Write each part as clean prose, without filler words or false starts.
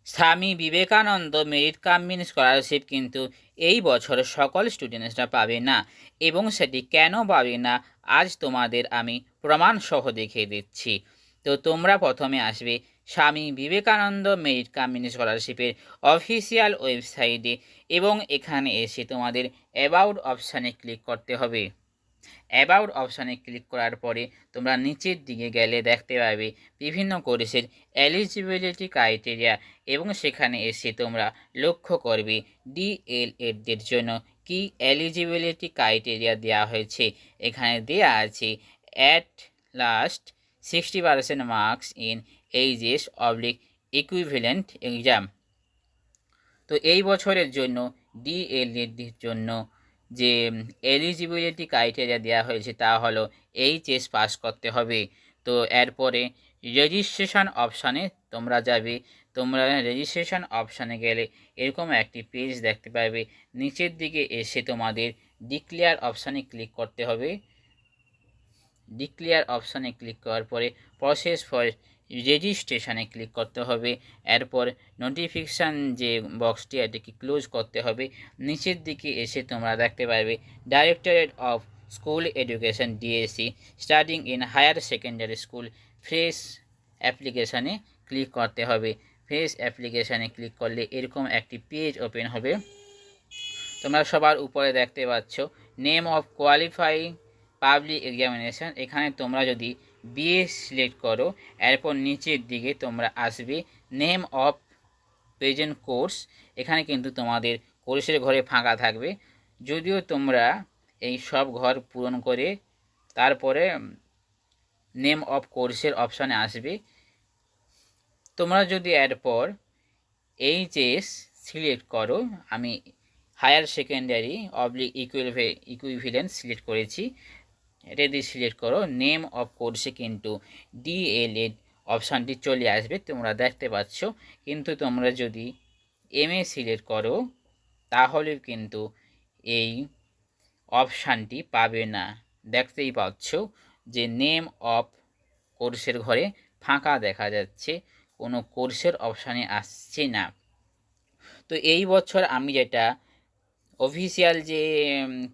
Swami Vivekananda merit coming scholarship কিন্তু এই বছর সকল স্টুডেন্টসরা পাবে না, এবং সেটি কেন পাবে না আজ তোমাদের আমি প্রমাণসহ দেখিয়ে দিচ্ছি। তো তোমরা প্রথমে আসবে স্বামী বিবেকানন্দ মেরিট কামিং স্কলারশিপের অফিসিয়াল ওয়েবসাইটে, এবং এখানে এসে তোমাদের অ্যাবাউট অপশানে ক্লিক করতে হবে। অ্যাবাউট অপশানে ক্লিক করার পরে তোমরা নিচের দিকে গেলে দেখতে পাবে বিভিন্ন কোর্সের এলিজিবিলিটি ক্রাইটেরিয়া, এবং সেখানে এসে তোমরা লক্ষ্য করবে ডিএলএডের জন্য কি এলিজিবিলিটি ক্রাইটেরিয়া দেওয়া হয়েছে। এখানে দেওয়া আছে at last 60% marks in HS oblique equivalent exam. তো এই বছরের জন্য ডিএলএডের জন্য যে এলিজিবিলিটি ক্রাইটেরিয়া দেওয়া হয়েছে তা হলো এইচএস পাস করতে হবে। তো এরপরে রেজিস্ট্রেশন অপশানে তোমরা যাবে। তোমরা রেজিস্ট্রেশন অপশানে গেলে এরকম একটি পেজ দেখতে পাবে। নিচের দিকে এসে তোমাদের ডিক্লেয়ার অপশানে ক্লিক করতে হবে। ডিক্লেয়ার অপশানে ক্লিক করার পরে প্রসেস ফর রেজিস্ট্রেশনে ক্লিক করতে হবে। এরপর নোটিফিকেশান যে বক্সটি এটাকে ক্লোজ করতে হবে। নিচের দিকে এসে তোমরা দেখতে পাবে directorate of school education DSC starting in higher secondary school fresh অ্যাপ্লিকেশানে ক্লিক করতে হবে। ফ্রেশ অ্যাপ্লিকেশানে ক্লিক করলে এরকম একটি পেজ ওপেন হবে। তোমরা সবার উপরে দেখতে পাচ্ছ name of qualifying public examination. এখানে তোমরা যদি বিএ সিলেক্ট করো, এরপর নিচের দিকে তোমরা আসবে নেম অফ প্রেজেন্ট কোর্স। এখানে কিন্তু তোমাদের কোর্সের ঘরে ফাঁকা থাকবে, যদিও তোমরা এই সব ঘর পূরণ করে তারপরে নেম অফ কোর্সের অপশানে আসবে। তোমরা যদি এরপর এইচএস সিলেক্ট করো, আমি higher secondary oblique equivalent select করেছি, এটা যদি সিলেক্ট করো নেম অফ কোর্সে কিন্তু ডিএলএড অপশানটি চলে আসবে, তোমরা দেখতে পাচ্ছ। কিন্তু তোমরা যদি এমএ সিলেক্ট করো তাহলে কিন্তু এই অপশানটি পাবে না। দেখতেই পাচ্ছ যে নেম অফ কোর্সের ঘরে ফাঁকা দেখা যাচ্ছে, কোনো কোর্সের অপশানে আসছে না। তো এই বছর আমি যেটা অফিসিয়াল যে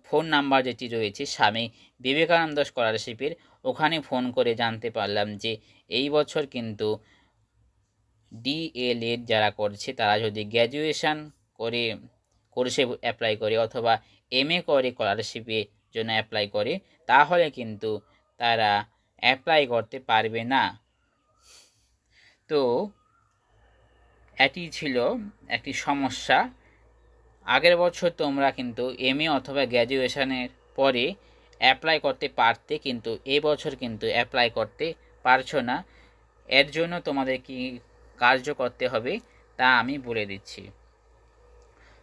ফোন নাম্বার যেটি রয়েছে স্বামী বিবেকানন্দ স্কলারশিপের, ওখানে ফোন করে জানতে পারলাম যে এই বছর কিন্তু ডিএলএড যারা করছে তারা যদি গ্র্যাজুয়েশান করে কোর্সে অ্যাপ্লাই করে অথবা এমএ করে স্কলারশিপের জন্য অ্যাপ্লাই করে, তাহলে কিন্তু তারা অ্যাপ্লাই করতে পারবে না। তো এটি ছিল একটি সমস্যা। আগের বছর তোমরা কিন্তু এমএ অথবা গ্র্যাজুয়েশনের পরে অ্যাপ্লাই করতে পারতে, কিন্তু এবছর কিন্তু অ্যাপ্লাই করতে পারছো না। এর জন্য তোমাদের কি কার্য করতে হবে তা আমি বলে দিচ্ছি।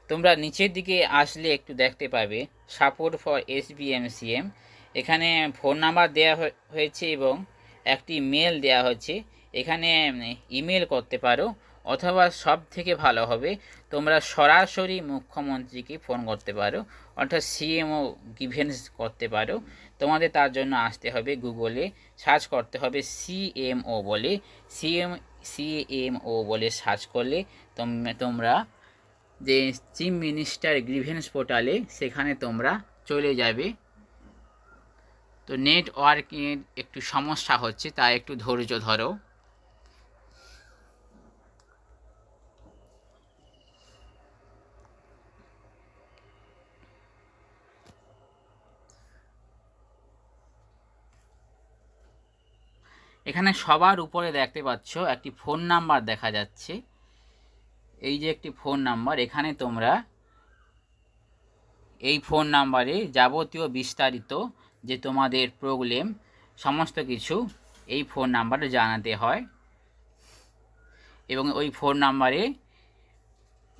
তোমরা নিচের দিকে আসলে একটু দেখতে পাবে সাপোর্ট ফর এসবিএমসিএম। এখানে ফোন নাম্বার দেওয়া হয়েছে এবং একটি মেল দেওয়া হয়েছে। এখানে ইমেল করতে পারো, অথবা সব থেকে ভালো হবে তোমরা সরাসরি মুখ্যমন্ত্রীকে ফোন করতে পারো, অর্থাৎ সিএমও গিভেন্স করতে পারো। তোমাদের তার জন্য আসতে হবে গুগলে সার্চ করতে হবে সিএমও বলে, সিএমও বলে সার্চ করলে তোমরা যে চিফ মিনিস্টার গ্রিভেন্স পোর্টালে সেখানে তোমরা চলে যাবে। তো নেটওয়ার্কের একটু সমস্যা হচ্ছে, তাই একটু ধৈর্য ধরো। এখানে সবার উপরে দেখতে পাচ্ছ একটি ফোন নাম্বার দেখা যাচ্ছে। এই যে একটি ফোন নাম্বার, এখানে তোমরা এই ফোন নাম্বারে যাবতীয় বিস্তারিত যে তোমাদের প্রবলেম সমস্ত কিছু এই ফোন নাম্বারে জানাতে হয়, এবং ওই ফোন নাম্বারে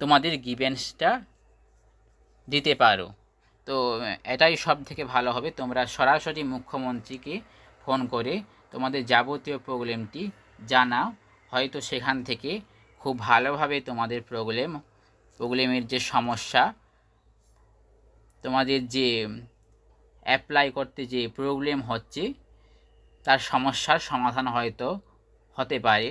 তোমাদের গ্রিভেন্সটা দিতে পারো। তো এটাই সব থেকে ভালো হবে, তোমরা সরাসরি মুখ্যমন্ত্রীকে ফোন করে তোমাদের যাবতীয় প্রবলেমটি জানাও। হয়তো সেখান থেকে খুব ভালোভাবে তোমাদের প্রবলেমের যে সমস্যা, তোমাদের যে অ্যাপ্লাই করতে যে প্রবলেম হচ্ছে তার সমস্যার সমাধান হয়তো হতে পারে।